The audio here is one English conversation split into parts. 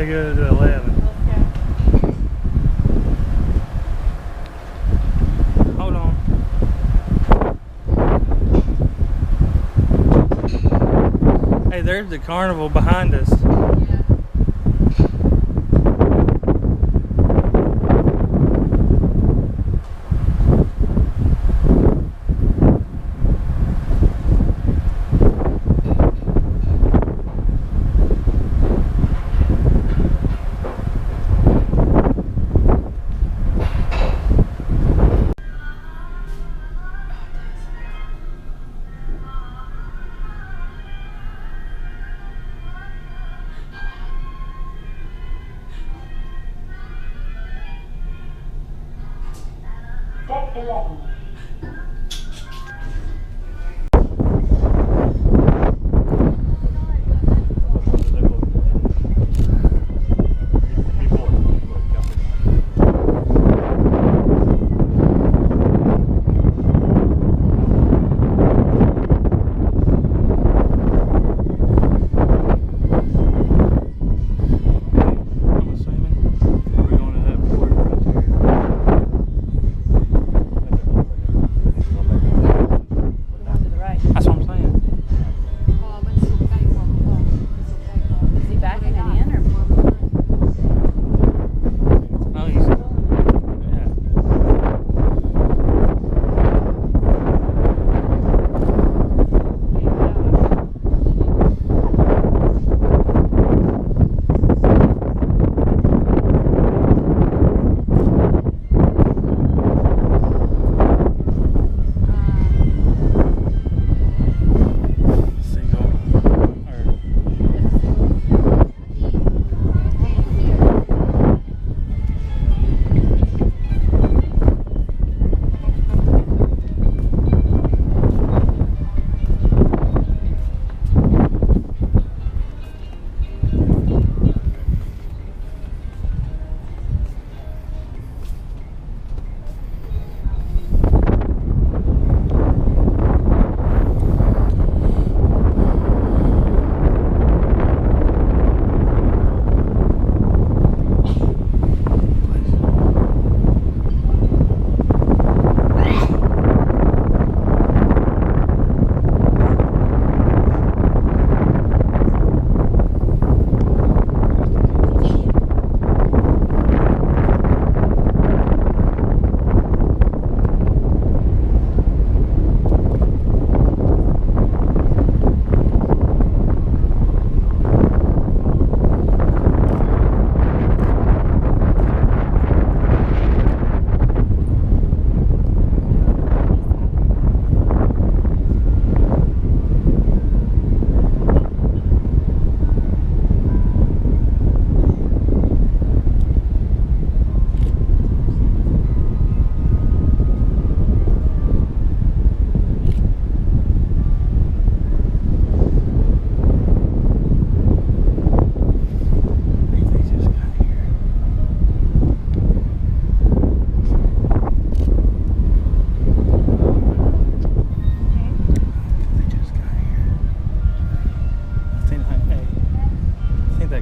gotta go to 11. Hold on. Hey, there's the carnival behind us. Deck 11.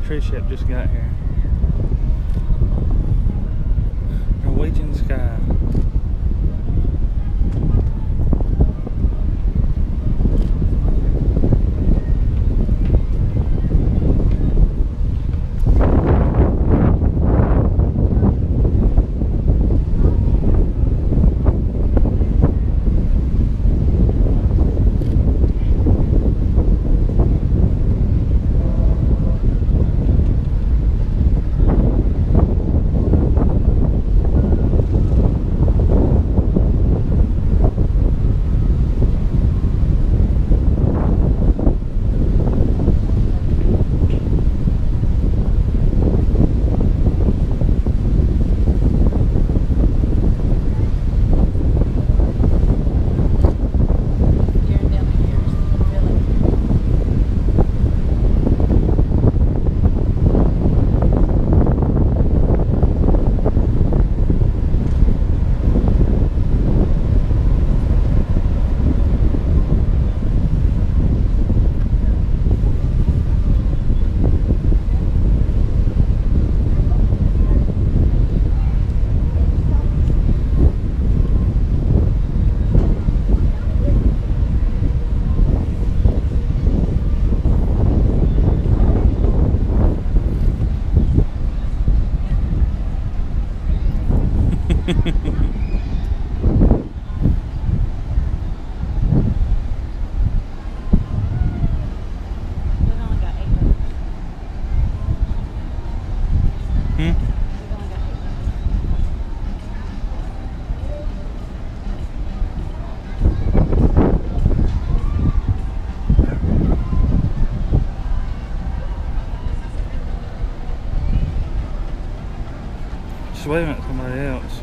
Cruise ship just got here. Norwegian Sky. waving at somebody else.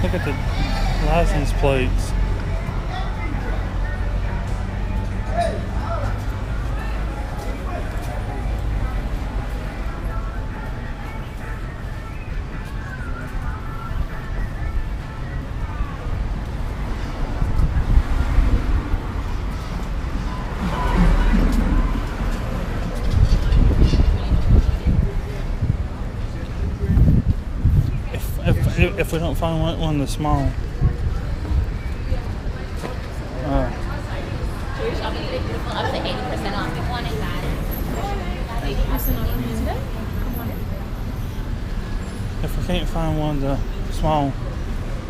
Look at the license plates. If we don't find one that's small. Up to 80% off. If one is that. 80% off. If we can't find one of the small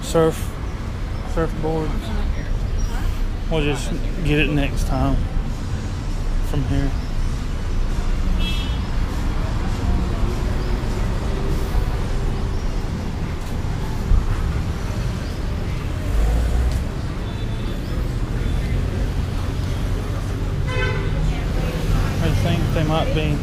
surfboards, we'll just get it next time from here. I think they might be.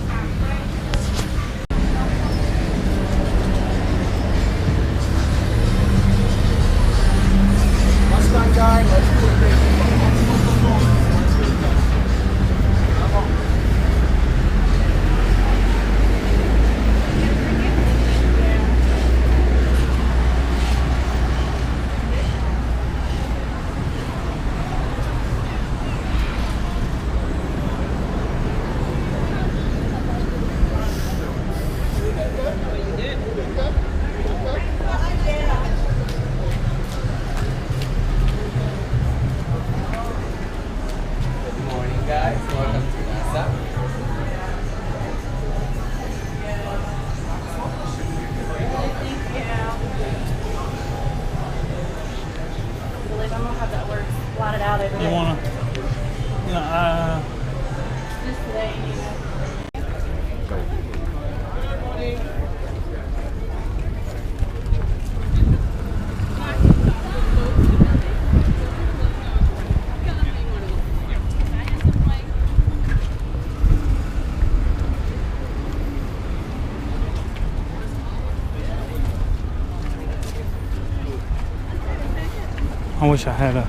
Guys, welcome to Nassau. I believe I'm gonna have that work blotted out every day. You wanna? No, Just today, you know. I wish I had a.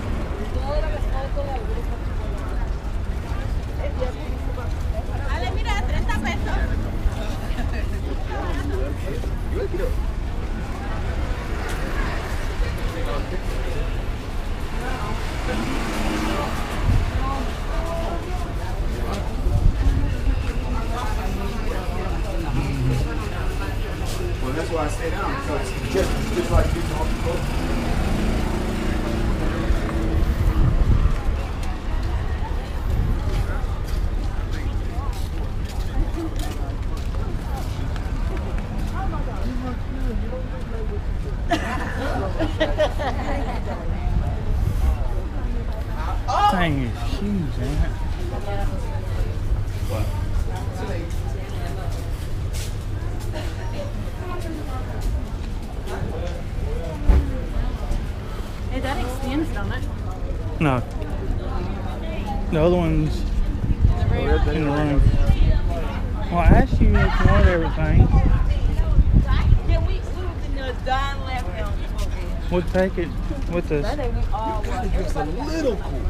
Well, that's why I stay down, because just like you talk people. Dang, it's huge, ain't it? Hey, that extends, don't it? No. The other one's in the room. Well, I asked you if you wanted everything. Yeah, we was in the Don We'll take it with us. Gotta dress a little cool.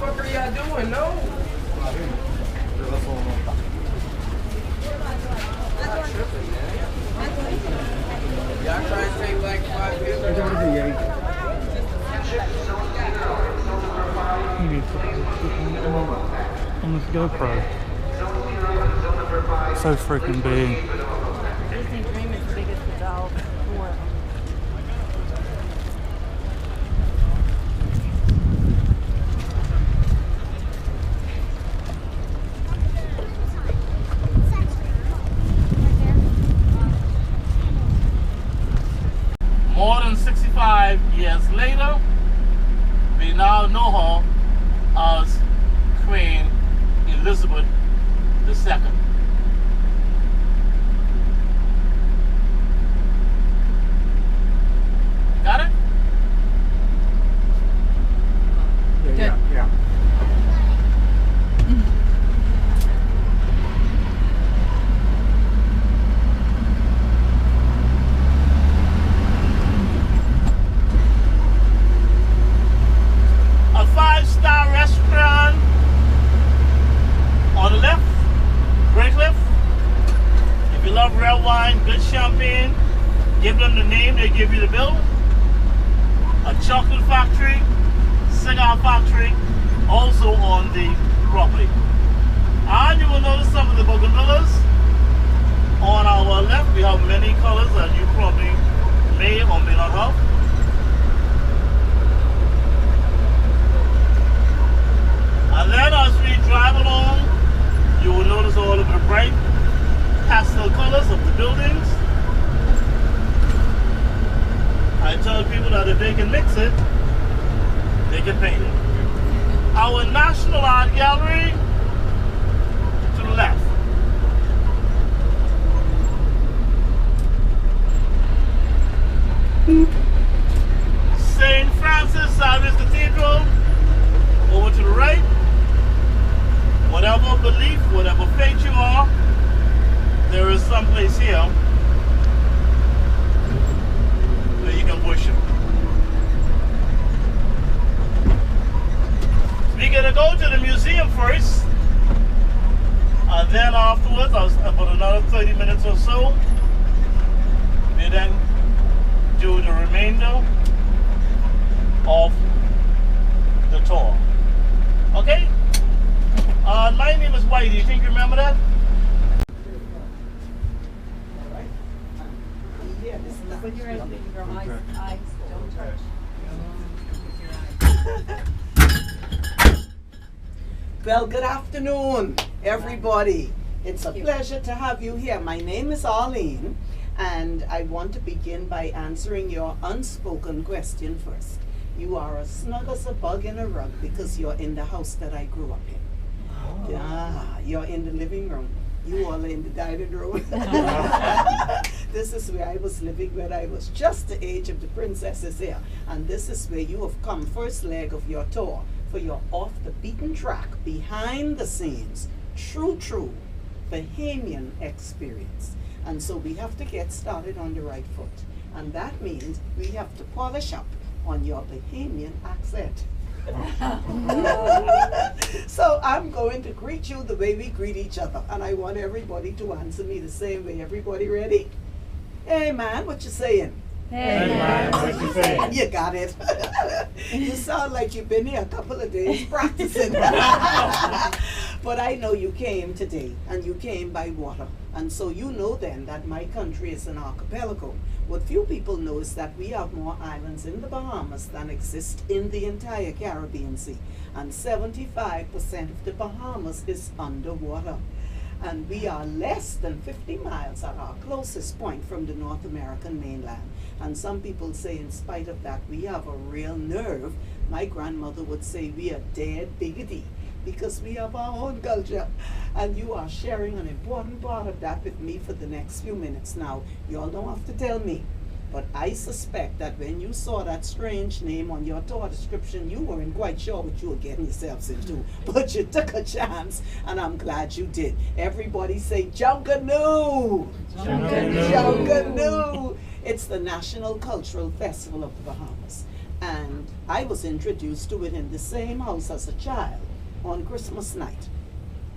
What are y'all doing? No. Y'all trying to take like 5 years? On this GoPro. So freaking big. Disney Dream is the biggest doll in the world. More than 65 years later, we now know her as Queen Elizabeth II. Got it? Yeah. A 5-star restaurant on the left, Great Cliff. If you love red wine, good champagne, give them the name, they give you the bill. A chocolate factory, cigar factory, also on the property. And you will notice some of the bougainvilleas on our left. We have many colors that you probably may or may not have. And then as we drive along, you will notice all of the bright pastel colors of the buildings. I tell people that if they can mix it, they can paint it. Our National Art Gallery to the left. St. Francis Xavier's Cathedral over to the right. Whatever belief, whatever faith you are, there is some place here where you can worship. We're going to go to the museum first, and then afterwards, about another 30 minutes or so, we then do the remainder of the tour. Okay? My name is Whitey. You think you remember that? When you're in your eyes don't touch. Well, good afternoon, everybody. It's a pleasure to have you here. My name is Arlene, and I want to begin by answering your unspoken question first. You are as snug as a bug in a rug because you're in the house that I grew up in. Oh. Yeah, you're in the living room. You all are in the dining room. This is where I was living when I was just the age of the princesses here. And this is where you have come, first leg of your tour, for your off the beaten track, behind the scenes, true Bahamian experience. And so we have to get started on the right foot. And that means we have to polish up on your Bahamian accent. So I'm going to greet you the way we greet each other, and I want everybody to answer me the same way. Everybody ready? Hey man, what you saying? Hey man, what you saying? You got it. You sound like you've been here a couple of days practicing. But I know you came today, and you came by water. And so you know then that my country is an archipelago. What few people know is that we have more islands in the Bahamas than exist in the entire Caribbean Sea. And 75% of the Bahamas is underwater. And we are less than 50 miles at our closest point from the North American mainland. And some people say in spite of that, we have a real nerve. My grandmother would say we are dead biggity because we have our own culture. And you are sharing an important part of that with me for the next few minutes. Now, you all don't have to tell me, but I suspect that when you saw that strange name on your tour description, you weren't quite sure what you were getting yourselves into. But you took a chance, and I'm glad you did. Everybody say, Junkanoo! Junkanoo! Junkanoo! It's the National Cultural Festival of the Bahamas. And I was introduced to it in the same house as a child on Christmas night.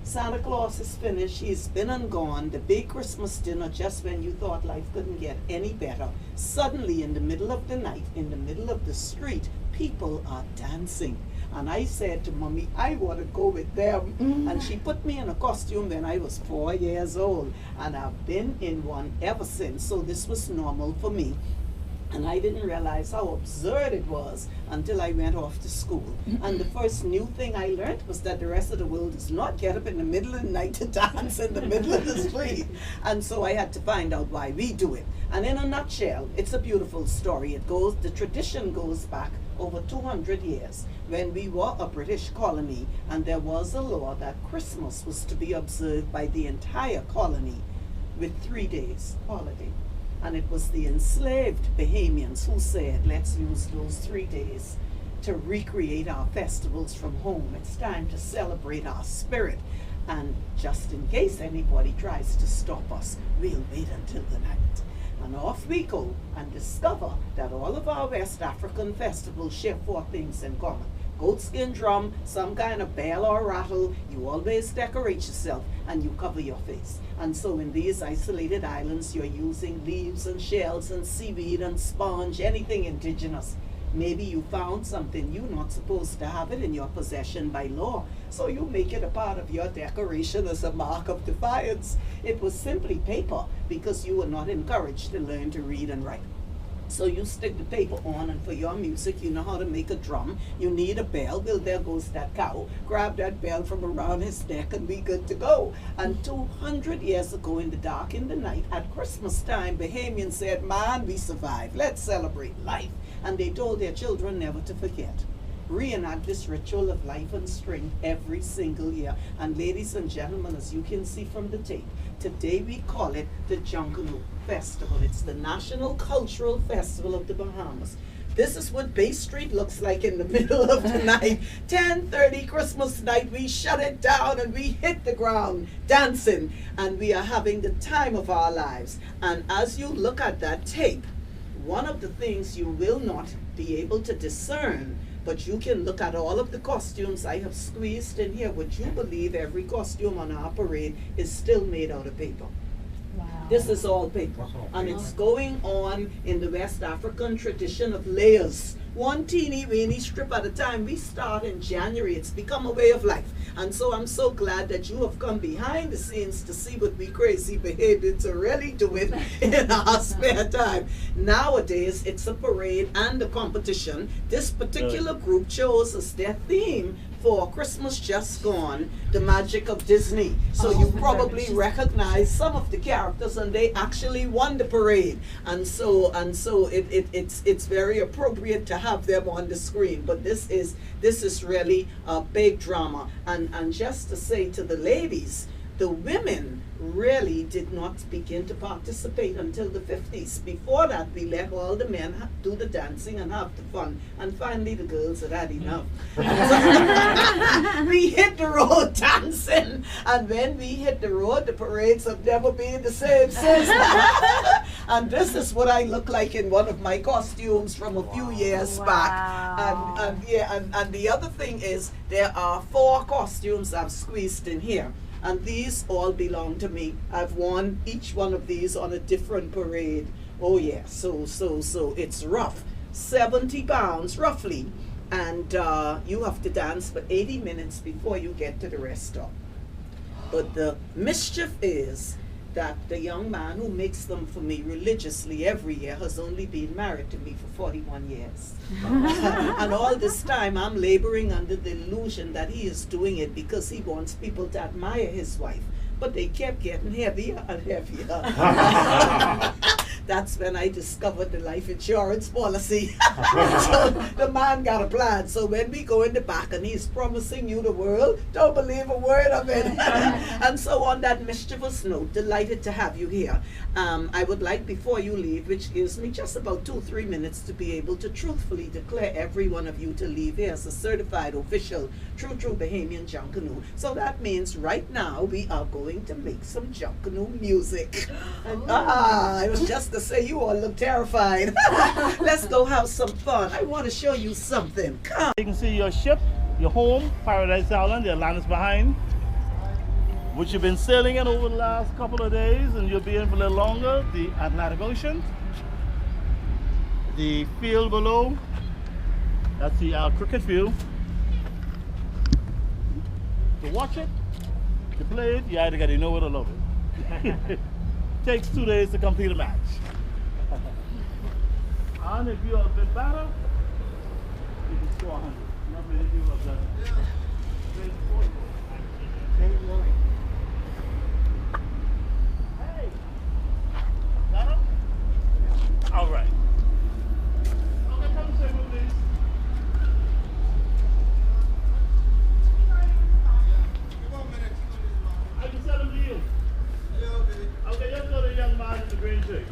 Santa Claus is finished, he's been and gone, the big Christmas dinner just when you thought life couldn't get any better. Suddenly in the middle of the night, in the middle of the street, people are dancing. And I said to Mommy, I want to go with them. And she put me in a costume when I was 4 years old. And I've been in one ever since, so this was normal for me. And I didn't realize how absurd it was until I went off to school. And the first new thing I learned was that the rest of the world does not get up in the middle of the night to dance in the middle of the street. And so I had to find out why we do it. And in a nutshell, it's a beautiful story. The tradition goes back over 200 years when we were a British colony, and there was a law that Christmas was to be observed by the entire colony with 3 days holiday. And it was the enslaved Bahamians who said, let's use those 3 days to recreate our festivals from home. It's time to celebrate our spirit. And just in case anybody tries to stop us, we'll wait until the night. And off we go and discover that all of our West African festivals share 4 things in common. Goatskin drum, some kind of bell or rattle, you always decorate yourself and you cover your face. And so in these isolated islands, you're using leaves and shells and seaweed and sponge, anything indigenous. Maybe you found something you're not supposed to have it in your possession by law, so you make it a part of your decoration as a mark of defiance. It was simply paper because you were not encouraged to learn to read and write. So you stick the paper on, and for your music, you know how to make a drum. You need a bell. Well, there goes that cow. Grab that bell from around his neck and be good to go. And 200 years ago in the dark in the night, at Christmas time, Bahamians said, man, we survived. Let's celebrate life. And they told their children never to forget. Reenact this ritual of life and strength every single year. And ladies and gentlemen, as you can see from the tape, today we call it the Junkanoo Festival. It's the National Cultural Festival of the Bahamas. This is what Bay Street looks like in the middle of the night. 10:30 Christmas night, we shut it down and we hit the ground dancing. And we are having the time of our lives. And as you look at that tape, one of the things you will not be able to discern, but you can look at all of the costumes I have squeezed in here. Would you believe every costume on our parade is still made out of paper? Wow. This is all paper. And it's going on in the West African tradition of layers. One teeny weeny strip at a time. We start in January. It's become a way of life. And so I'm so glad that you have come behind the scenes to see what we crazy Bahamians are really doing in our spare time. Nowadays, it's a parade and a competition. This particular group chose as their theme for Christmas Just Gone, the magic of Disney. So you probably recognize some of the characters, and they actually won the parade. And so it's very appropriate to have them on the screen. But this is really a big drama. And just to say to the ladies, the women really did not begin to participate until the 50s. Before that, we let all the men do the dancing and have the fun. And finally, the girls had had enough. We hit the road dancing. And when we hit the road, the parades have never been the same since. And this is what I look like in one of my costumes from a few years back. And the other thing is, there are 4 costumes I've squeezed in here. And these all belong to me. I've worn each one of these on a different parade. Oh yeah, so it's rough. 70 pounds roughly. And you have to dance for 80 minutes before you get to the rest stop. But the mischief is that the young man who makes them for me religiously every year has only been married to me for 41 years. And all this time I'm laboring under the illusion that he is doing it because he wants people to admire his wife. But they kept getting heavier and heavier. That's when I discovered the life insurance policy. So the man got a plan. So when we go in the back and he's promising you the world, don't believe a word of it. And so on that mischievous note, delighted to have you here. I would like, before you leave, which gives me just about 2-3 minutes to be able to truthfully declare every one of you to leave here as a certified official true Bahamian Junkanoo. So that means right now we are going to make some Junkanoo music. And, I was just to say you all look terrified. Let's go have some fun. I want to show you something. Come. You can see your ship, your home, Paradise Island, the Atlantis behind, which you've been sailing in over the last couple of days, and you'll be in for a little longer, the Atlantic Ocean. The field below, that's the cricket field. To watch it, to play it, you either got to know it or love it. Takes 2 days to complete a match. And if you're a bit better, you can score 100. Not many people have done it. Hey! Got him? All right. Okay, come and say move, please. I can sell them to you. Okay, let's go to the young man in the green shirt.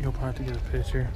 You'll have to get a picture.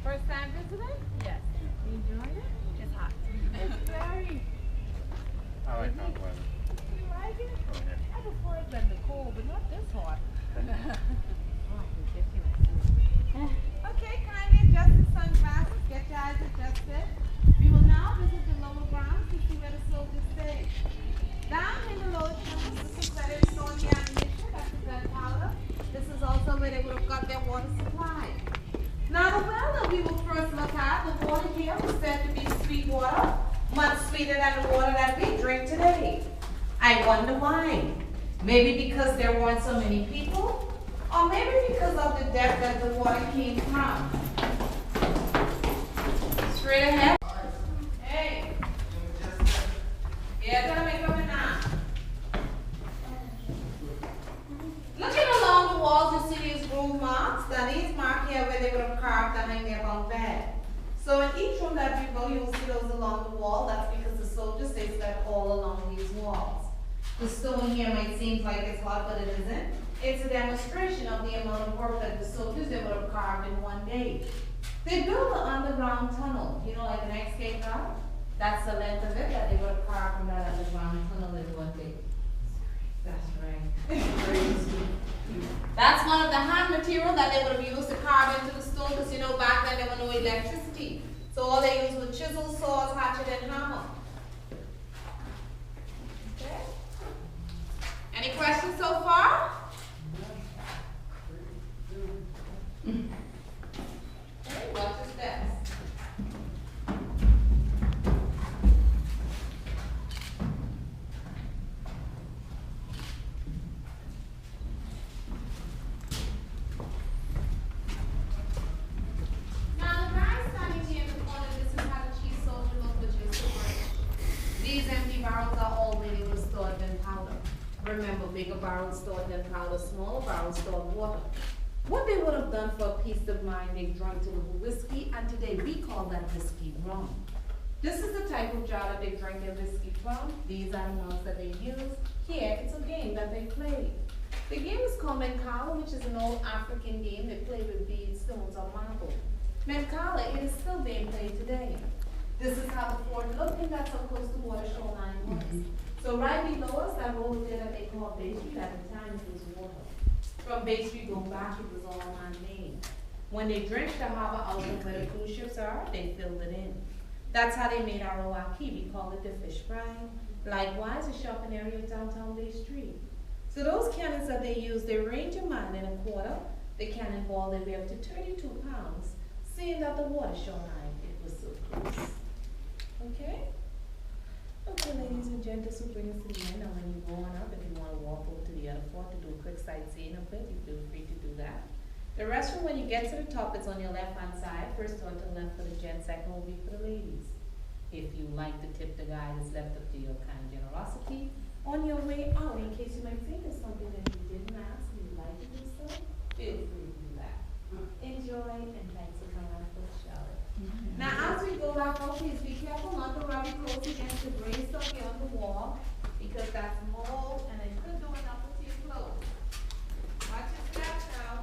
First time visiting? Yes. You enjoying it? It's hot. It's very. I like hot weather. You like it? I prefer it than the cold, but not this hot. Okay, kindly adjust the sunglasses, get your eyes adjusted. We will now visit the lower grounds to see where the soldiers stay. Down in the lower chambers, this is where they store the ammunition, that's the gunpowder. This is also where they would have got their water supply. Now the well that we will first look at, the water here was said to be sweet water, much sweeter than the water that we drink today. I wonder why. Maybe because there weren't so many people, or maybe because of the depth that the water came from. Straight ahead. Hey. Yeah, gonna make up now. Looking along the walls, you see these groove marks. Now these mark here where they would have carved and hang their bunk bed. So in each room that you go, you will see those along the wall. That's because the soldiers, they slept all along these walls. The stone here might seem like it's hot, but it isn't. It's a demonstration of the amount of work that the soldiers, they would have carved in one day. They built an underground tunnel, you know, like an excavator. That's the length of it that they would have carved from that underground tunnel in one day. That's right. That's one of the hand material that they would have used to carve into the stone, because you know back then there was no electricity. So all they used was chisels, saws, hatchet, and hammer. Okay. Any questions so far? Okay, watch your steps. barrels stored gunpowder, smaller barrels stored water. What they would have done for a peace of mind, they drank to whiskey, and today we call that whiskey rum. This is the type of jar that they drink their whiskey from. These are the ones that they use. Here, it's a game that they play. The game is called Menkala, which is an old African game. They play with beads, stones, or marble. Menkala, it is still being played today. This is how the fort looked, and that's how close the water shoreline was. So right below us, that road there that they call Bay Street, at the time it was water. From Bay Street going back, it was all man-made. When they drenched the harbor out of where the cruise ships are, they filled it in. That's how they made our Owaki. We call it the fish fry. Likewise, the shopping area of downtown Bay Street. So those cannons that they use, they range a mile and a quarter. The cannonball, they weigh up to 32 pounds. Seeing that the water shoreline, it was so close. Okay? Okay, ladies and gents, this will bring us to the end. And when you go on up, if you want to walk over to the other fort to do a quick sightseeing of it, you feel free to do that. The restroom, when you get to the top, it's on your left-hand side. First one to the left for the gents, second will be for the ladies. If you like to tip the guy that's left up to your kind generosity, on your way out, in case you might think of something that you didn't ask and you'd like to do so, feel free to do that. Enjoy, and thanks for coming out for Charlotte. Now, as we go back out, please be careful not to rub your clothes against the green stuff here on the wall, because that's mold and it could do enough to your clothes. Watch your steps now.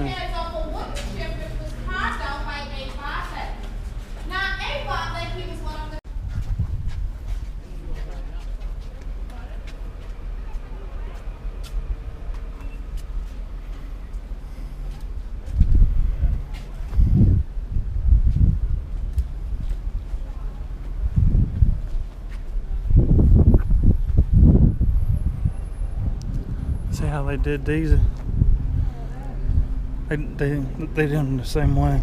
heads off a wood chip which was carved out by A. Bartlett. Now, A. Bartlett, he was one of the See how they did these? They did them the same way.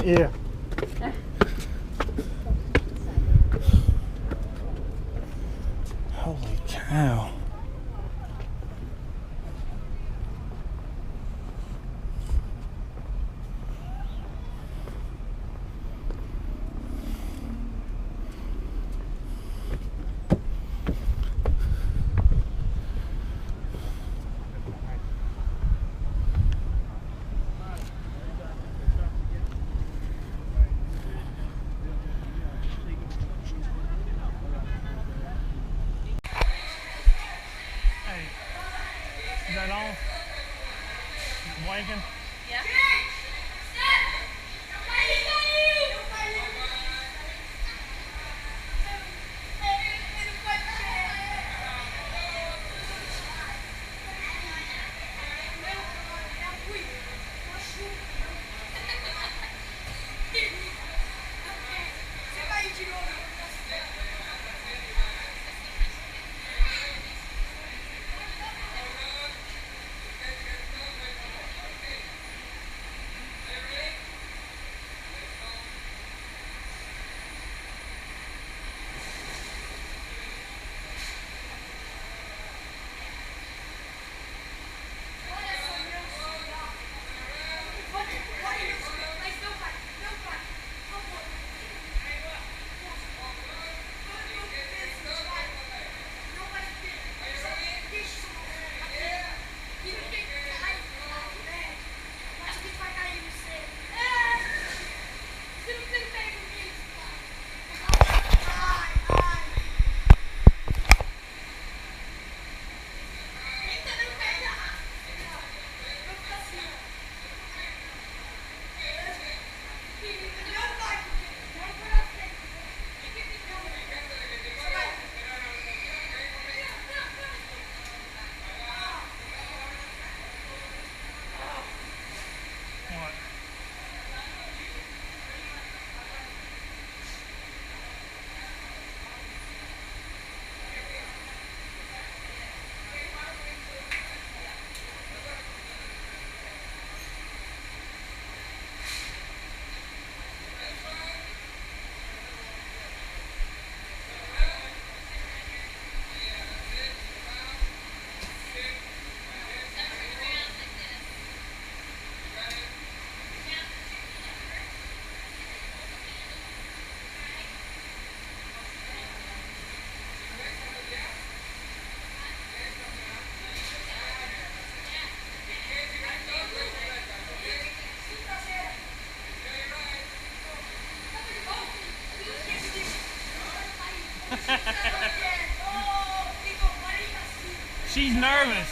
Yeah. Holy cow. Is that all? Blanking? Yeah. She's nervous.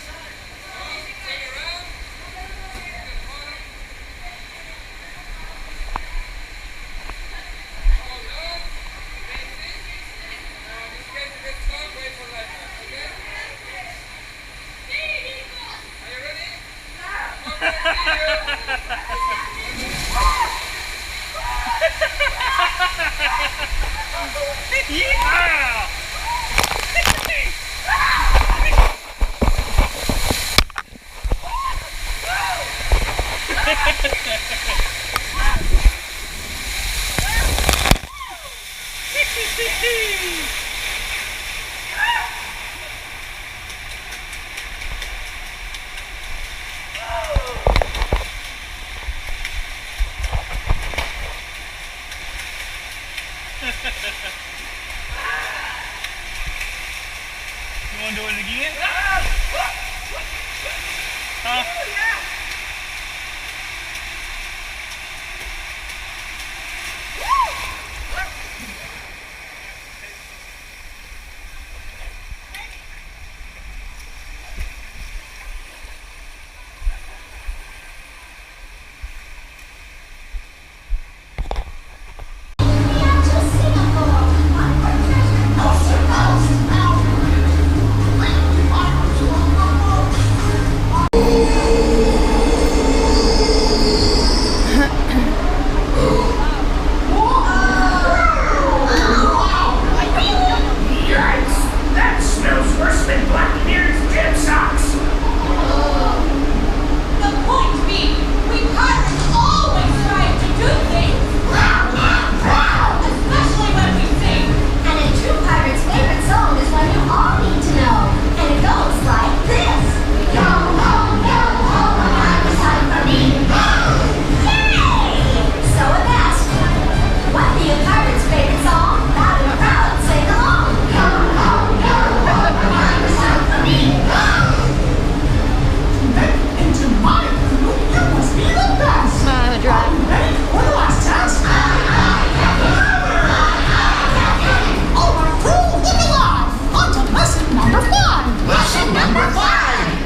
Yeah! You want to do it again? Huh?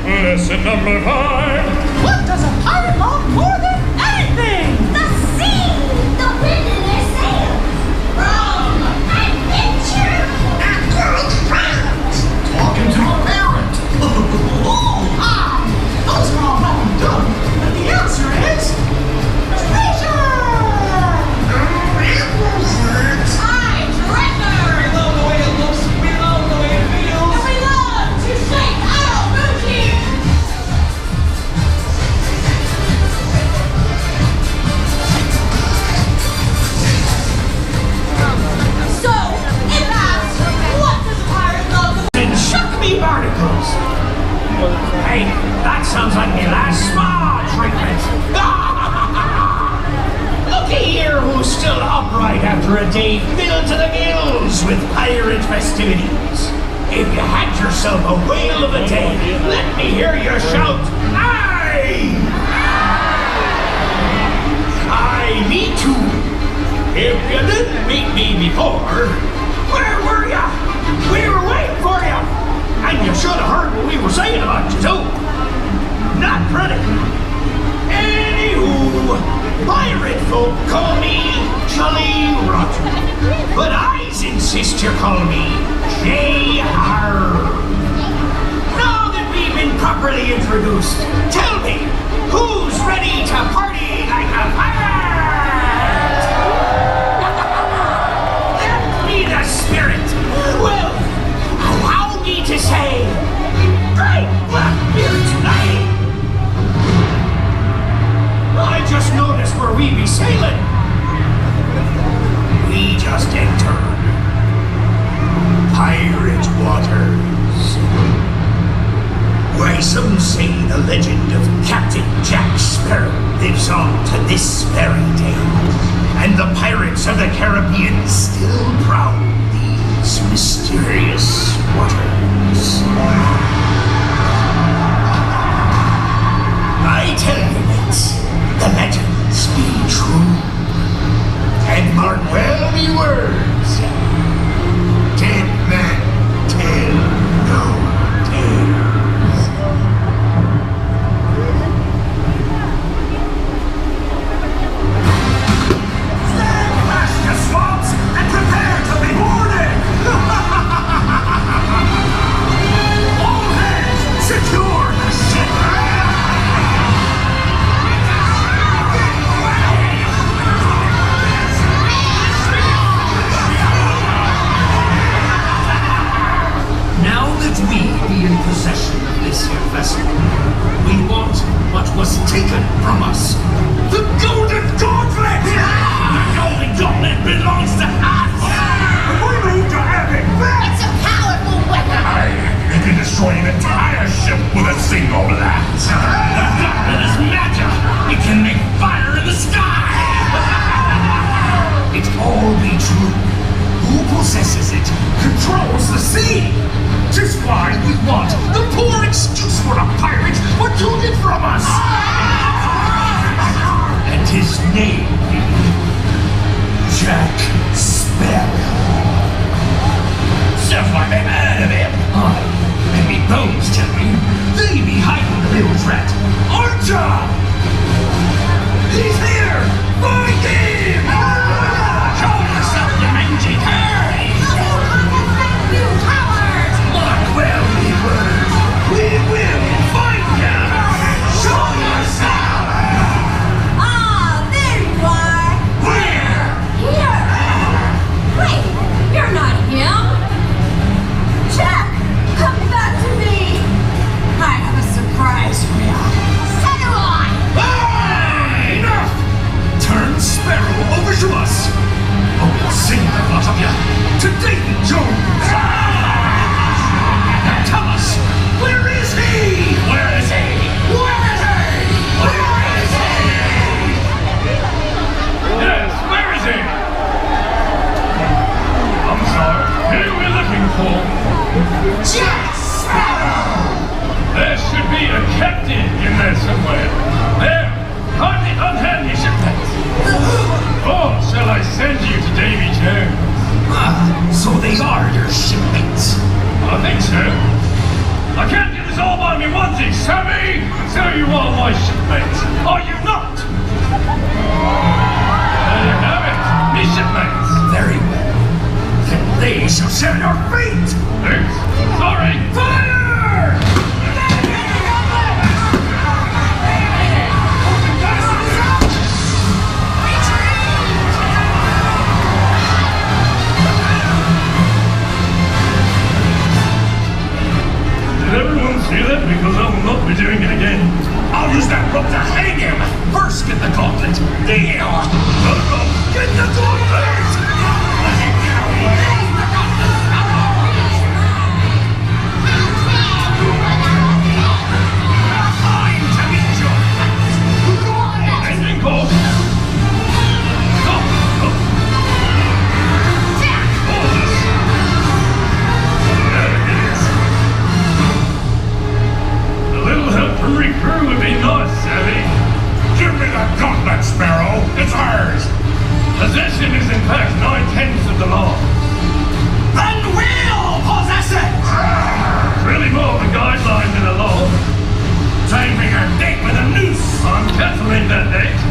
Lesson number 5. What does a pirate love more than anything? The sea, the wind in their sails, rum, adventure, and good friends. Talking to a parent. Those are all well and good, but the answer is treasure. Hi, treasure. We love the way it looks. We love the way it feels. And we love to shake our booties. So, it asks, what does a pirate love? And chuck me barnacles. Hey, that sounds like my last spa treatment. Looky here who's still upright after a day filled to the gills with pirate festivities. If you had yourself a whale of a day, let me hear you shout, aye! Aye, me too. If you didn't meet me before, where were ya? We were waiting for you. And you should have heard what we were saying about you too. Not pretty. Anywho, pirate folk call me Jolly Roger. But I insist you call me J.R. Now that we've been properly introduced, tell me, who's ready to party like a pirate? Let me the spirit. Well, allow me to say, great Blackbeard tonight. I just noticed where we be sailing. We just entered pirate waters. Why, some say the legend of Captain Jack Sparrow lives on to this very day, and the pirates of the Caribbean still prowl these mysterious waters. I tell you, mates, the legends be true. And mark well me words, dead that we be in possession of this here vessel. We want what was taken from us. The Golden Gauntlet! The Golden Gauntlet belongs to us! We need to have it back! It's a powerful weapon. It can destroy an entire ship with a single blast. The Gauntlet is magic! It can make fire in the sky! It all be true. Who possesses it controls the sea. Just why we want the poor excuse for a pirate what took it from us. And his name be Jack Sparrow. Sounds like they've heard of him. Aye, and me bones tell me they be hiding the little rat. Archer! He's here! Find him! Show yourself, you mangy courage! You cowards! Mark well me words. We will find you! Show yourself! Ah, there you are! Where? Here! Wait, you're not him! Jack, come back to me! I have a surprise for you. So do I! Hey! Enough! Turn Sparrow over to us! Or we'll sing the lot of you to David Jones! Now tell us, where is he? Where is he? Where is he? Where is he? Yes, where is he? I'm sorry, who are we looking for? Jack Sparrow! There should be a captain in there somewhere. There! Kindly unhand me, shipmates. Or shall I send you to Davy Jones? So they are your shipmates? I think so. I can't do this all by me onesies, Sammy! So you are my shipmates, are you not? There you have it, me shipmates. Very well. Then they shall share your fate! Oops, sorry. Fire! Did everyone see that? Because I will not be doing it again. I'll use that rope to hang him. First, get the gauntlet. Deal. Get the gauntlet! Fine to meet you. Anything, Paul? Go. Hold this. There it is. A little help from your crew would be nice, Sammy. Give me that gauntlet, Sparrow. It's ours. Possession is in fact 9/10 of the law. And we'll possess it! It's really more of a guideline than a law. Timing our date with a noose. I'm canceling that date.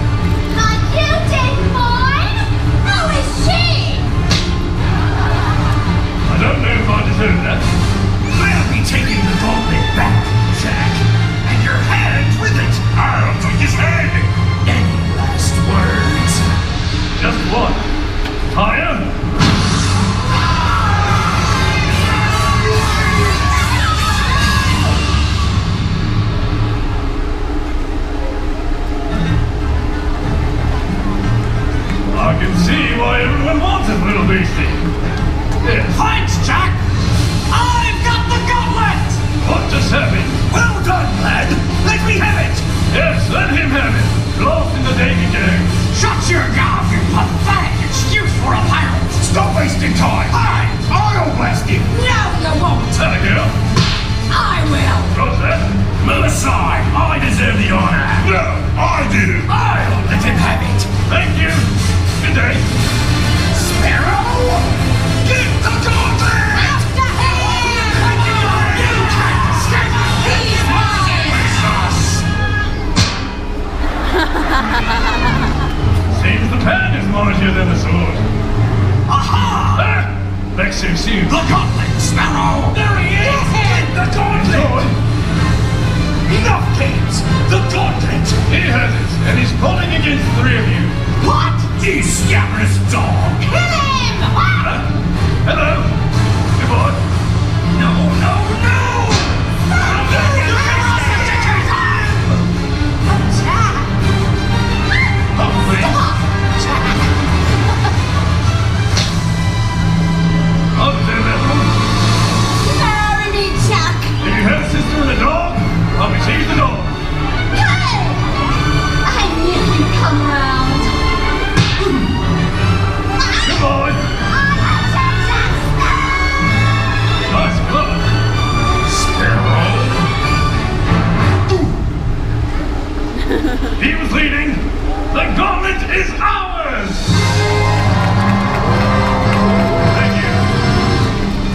Not you, Dave Boyd! Who is she? I don't know if I deserve that. We'll be taking the gauntlet back, Jack. And your hand with it. I'll take his head. Any last words? Just one. Higher? I can see why everyone wants it, little beastie. Yes. Thanks, Jack! I've got the gauntlet! What just happened? Well done, lad! Let me have it! Yes, let him have it. Lost in the Davy Jones. Shut your mouth, you pathetic excuse for a pirate! Stop wasting time! I'll blast him! No, you won't! That a girl? I will! What's that? Move aside! I deserve the honor! No, I do! I'll let him have it! Thank you! Good day! Sparrow! Get the gauntlet! After him! You can't escape! He's mine! Seems the pen is mightier than the sword. Aha! Back so soon. The gauntlet, Sparrow! There he is! Get the gauntlet! Enough games! The gauntlet! He has it, and he's plotting against the three of you. What? You scabrous dog! Kill him! Hello? Goodbye. No, no, no!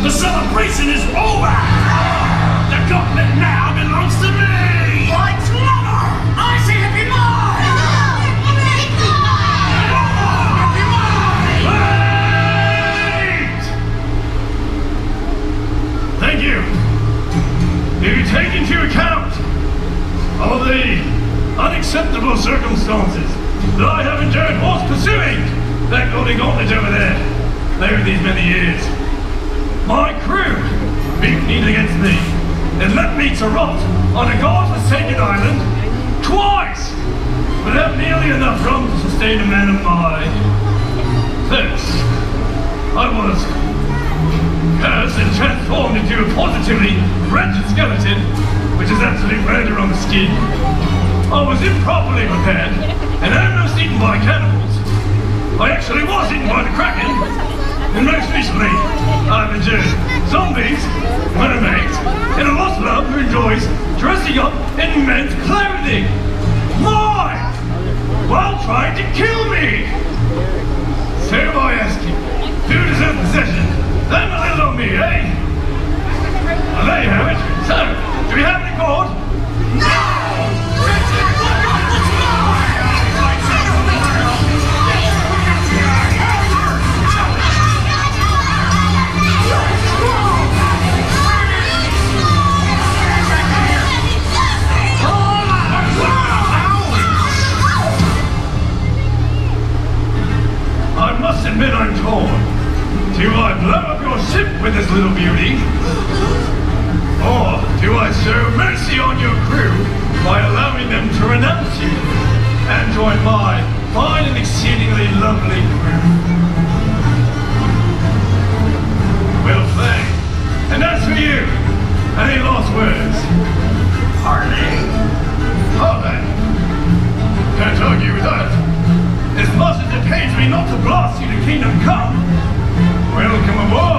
The celebration is over! The gauntlet now belongs to me! It's never! I say it be mine! Wait! Thank you. If you take into account all the unacceptable circumstances that I have endured whilst pursuing that golden gauntlet over there over these many years, my crew mutinied against me and left me to rot on a God-forsaken island twice without nearly enough rum to sustain a man of my thirst. I was cursed and transformed into a positively wretched skeleton, which is absolute murder on the skin. I was improperly prepared and almost eaten by cannibals. I actually was eaten by the Kraken, and most recently I've endured zombies, mermaids, and a lost love who enjoys dressing up in men's clothing. Mine! While trying to kill me! So I ask you, who deserves possession? Them a little on me, eh? Well, there you have it. So, do we have any cord? No! I must admit I'm torn. Do I blow up your ship with this little beauty? Or do I show mercy on your crew by allowing them to renounce you and join my fine and exceedingly lovely crew? Well played. And as for you, any last words? Hardly. Hardly. Can't argue with that. As much as it pains me not to blast you to kingdom come, welcome aboard!